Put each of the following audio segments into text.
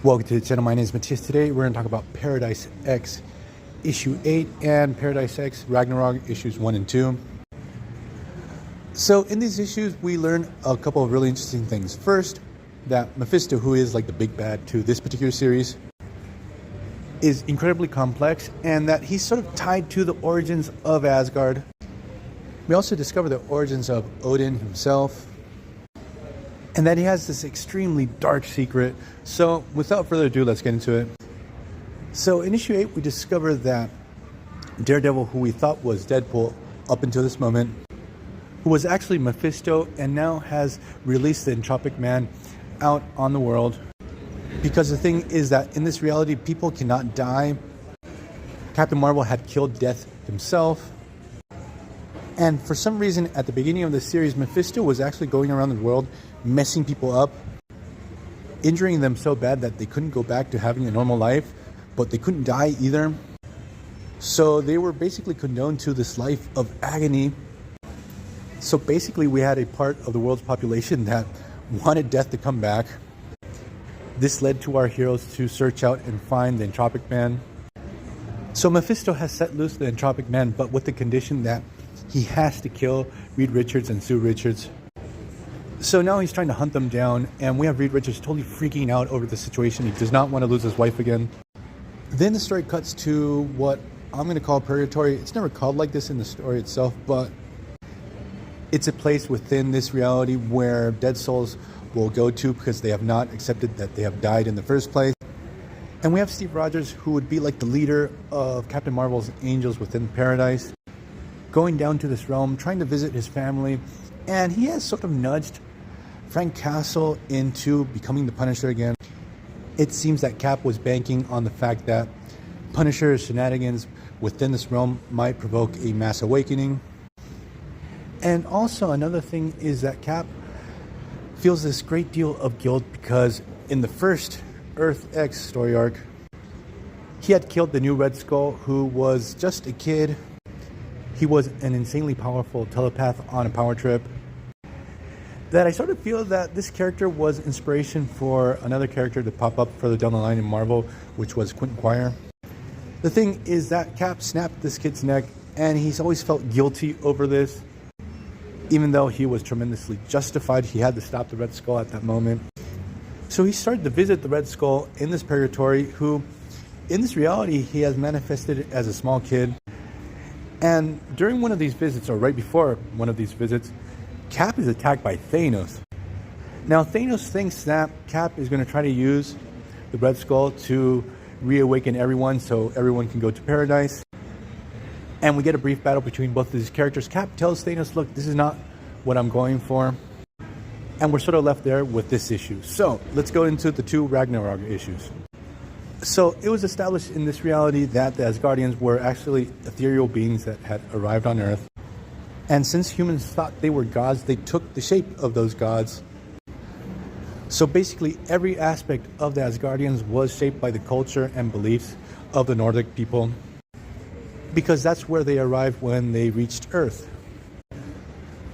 Welcome to the channel. My name is Matthias. Today we're going to talk about Paradice X issue 8 and Paradice X Ragnarok issues 1 and 2. So in these issues we learn a couple of really interesting things. First, that Mephisto, who is like the big bad to this particular series, is incredibly complex and that he's sort of tied to the origins of Asgard. We also discover the origins of Odin himself, and that he has this extremely dark secret. So without further ado, let's get into it. So in issue 8, we discover that Daredevil, who we thought was Deadpool up until this moment, who was actually Mephisto, and now has released the Entropic Man out on the world. Because the thing is that in this reality, people cannot die. Captain Marvel had killed Death himself. And for some reason, at the beginning of the series, Mephisto was actually going around the world messing people up, injuring them so bad that they couldn't go back to having a normal life, but they couldn't die either. So they were basically condoned to this life of agony. So basically, we had a part of the world's population that wanted Death to come back. This led to our heroes to search out and find the Entropic Man. So Mephisto has set loose the Entropic Man, but with the condition that he has to kill Reed Richards and Sue Richards. So now he's trying to hunt them down, and we have Reed Richards totally freaking out over the situation. He does not want to lose his wife again. Then the story cuts to what I'm going to call Purgatory. It's never called like this in the story itself, but it's a place within this reality where dead souls will go to because they have not accepted that they have died in the first place. And we have Steve Rogers, who would be like the leader of Captain Marvel's angels within Paradise, going down to this realm, trying to visit his family, and he has sort of nudged Frank Castle into becoming the Punisher again. It seems that Cap was banking on the fact that Punisher's shenanigans within this realm might provoke a mass awakening. And also another thing is that Cap feels this great deal of guilt because in the first Earth X story arc, he had killed the new Red Skull, who was just a kid. He was an insanely powerful telepath on a power trip. That I sort of feel that this character was inspiration for another character to pop up further down the line in Marvel, which was Quentin Quire. The thing is that Cap snapped this kid's neck, and he's always felt guilty over this. Even though he was tremendously justified, he had to stop the Red Skull at that moment. So he started to visit the Red Skull in this Purgatory, who in this reality he has manifested as a small kid. And during one of these visits, or right before one of these visits, Cap is attacked by Thanos. Now Thanos thinks that Cap is going to try to use the Red Skull to reawaken everyone so everyone can go to Paradise. And we get a brief battle between both of these characters. Cap tells Thanos, look, this is not what I'm going for. And we're sort of left there with this issue. So let's go into the two Ragnarok issues. So it was established in this reality that the Asgardians were actually ethereal beings that had arrived on Earth. And since humans thought they were gods, they took the shape of those gods. So basically every aspect of the Asgardians was shaped by the culture and beliefs of the Nordic people, because that's where they arrived when they reached Earth.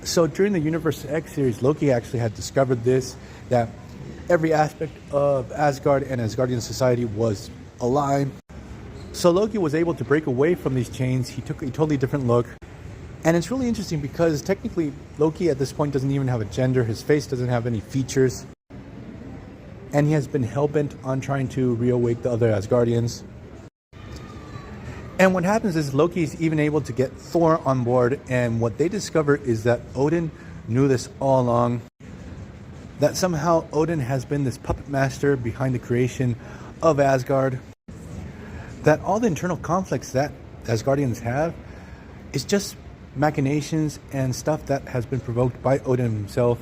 So during the Universe X series, Loki actually had discovered this, that every aspect of Asgard and Asgardian society was aligned. So Loki was able to break away from these chains. He took a totally different look. And it's really interesting because technically Loki at this point doesn't even have a gender. His face doesn't have any features. And he has been hell-bent on trying to reawake the other Asgardians. And what happens is Loki's even able to get Thor on board. And what they discover is that Odin knew this all along. That somehow Odin has been this puppet master behind the creation of Asgard. That all the internal conflicts that Asgardians have is just machinations and stuff that has been provoked by Odin himself.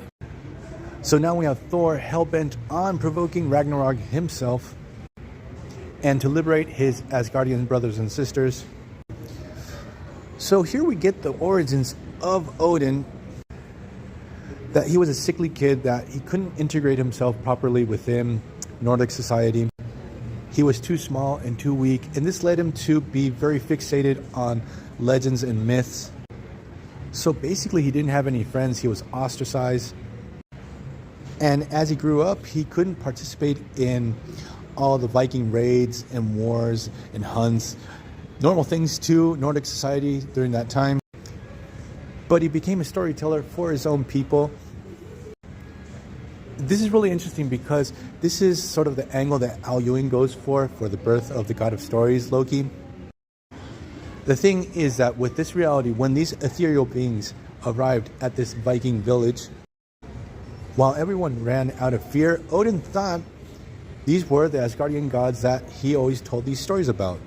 So now we have Thor hell-bent on provoking Ragnarok himself and to liberate his Asgardian brothers and sisters. So here we get the origins of Odin. That he was a sickly kid, that he couldn't integrate himself properly within Nordic society. He was too small and too weak, and this led him to be very fixated on legends and myths. So basically he didn't have any friends, he was ostracized. And as he grew up, he couldn't participate in all the Viking raids and wars and hunts, normal things to Nordic society during that time. But he became a storyteller for his own people. This is really interesting because this is sort of the angle that Al Ewing goes for the birth of the god of stories, Loki. The thing is that with this reality, when these ethereal beings arrived at this Viking village, while everyone ran out of fear, Odin thought these were the Asgardian gods that he always told these stories about.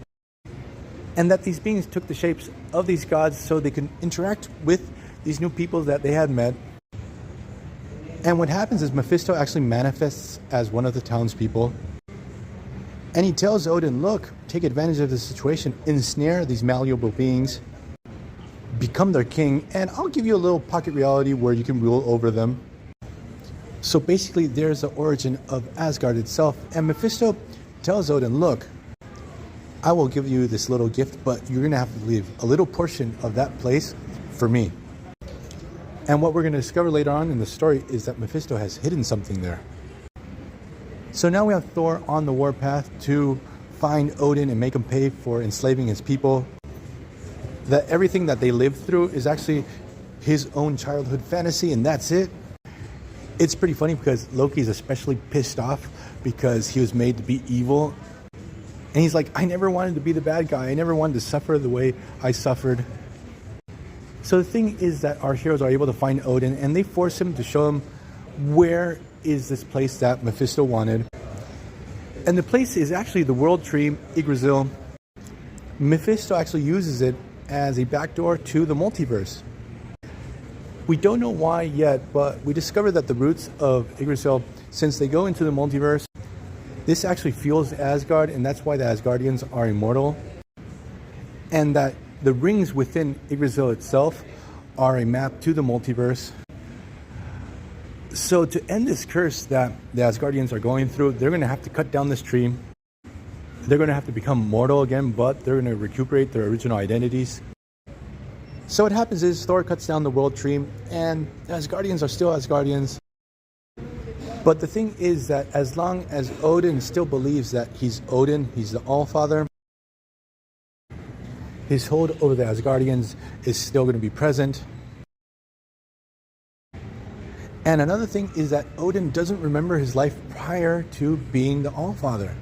And that these beings took the shapes of these gods so they could interact with these new people that they had met. And what happens is Mephisto actually manifests as one of the townspeople. And he tells Odin, look, take advantage of the situation, ensnare these malleable beings, become their king, and I'll give you a little pocket reality where you can rule over them. So basically, there's the origin of Asgard itself. And Mephisto tells Odin, look, I will give you this little gift, but you're going to have to leave a little portion of that place for me. And what we're going to discover later on in the story is that Mephisto has hidden something there. So now we have Thor on the warpath to find Odin and make him pay for enslaving his people. That everything that they lived through is actually his own childhood fantasy, and that's it. It's pretty funny because Loki's especially pissed off because he was made to be evil. And he's like, I never wanted to be the bad guy. I never wanted to suffer the way I suffered. So the thing is that our heroes are able to find Odin, and they force him to show him where is this place that Mephisto wanted. And the place is actually the world tree, Yggdrasil. Mephisto actually uses it as a backdoor to the multiverse. We don't know why yet, but we discovered that the roots of Yggdrasil, since they go into the multiverse, this actually fuels Asgard, and that's why the Asgardians are immortal. And that the rings within Yggdrasil itself are a map to the multiverse. So to end this curse that the Asgardians are going through, they're going to have to cut down this tree. They're going to have to become mortal again, but they're going to recuperate their original identities. So what happens is Thor cuts down the world tree, and the Asgardians are still Asgardians. But the thing is that as long as Odin still believes that he's Odin, he's the Allfather, his hold over the Asgardians is still going to be present. And another thing is that Odin doesn't remember his life prior to being the Allfather.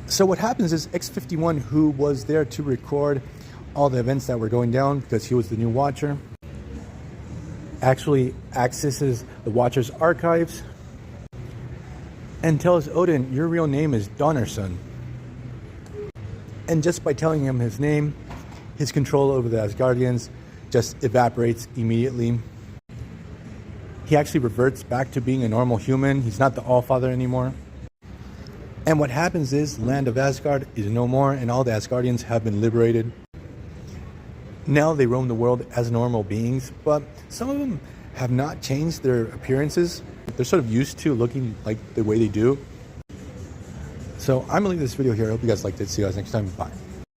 So what happens is X-51, who was there to record all the events that were going down because he was the new Watcher, actually accesses the Watcher's archives and tells Odin, your real name is Donnerson. And just by telling him his name, his control over the Asgardians just evaporates immediately. He actually reverts back to being a normal human. He's not the Allfather anymore. And what happens is the land of Asgard is no more, and all the Asgardians have been liberated. Now they roam the world as normal beings, but some of them have not changed their appearances. They're sort of used to looking like the way they do. So I'm going to leave this video here. I hope you guys liked it. See you guys next time. Bye.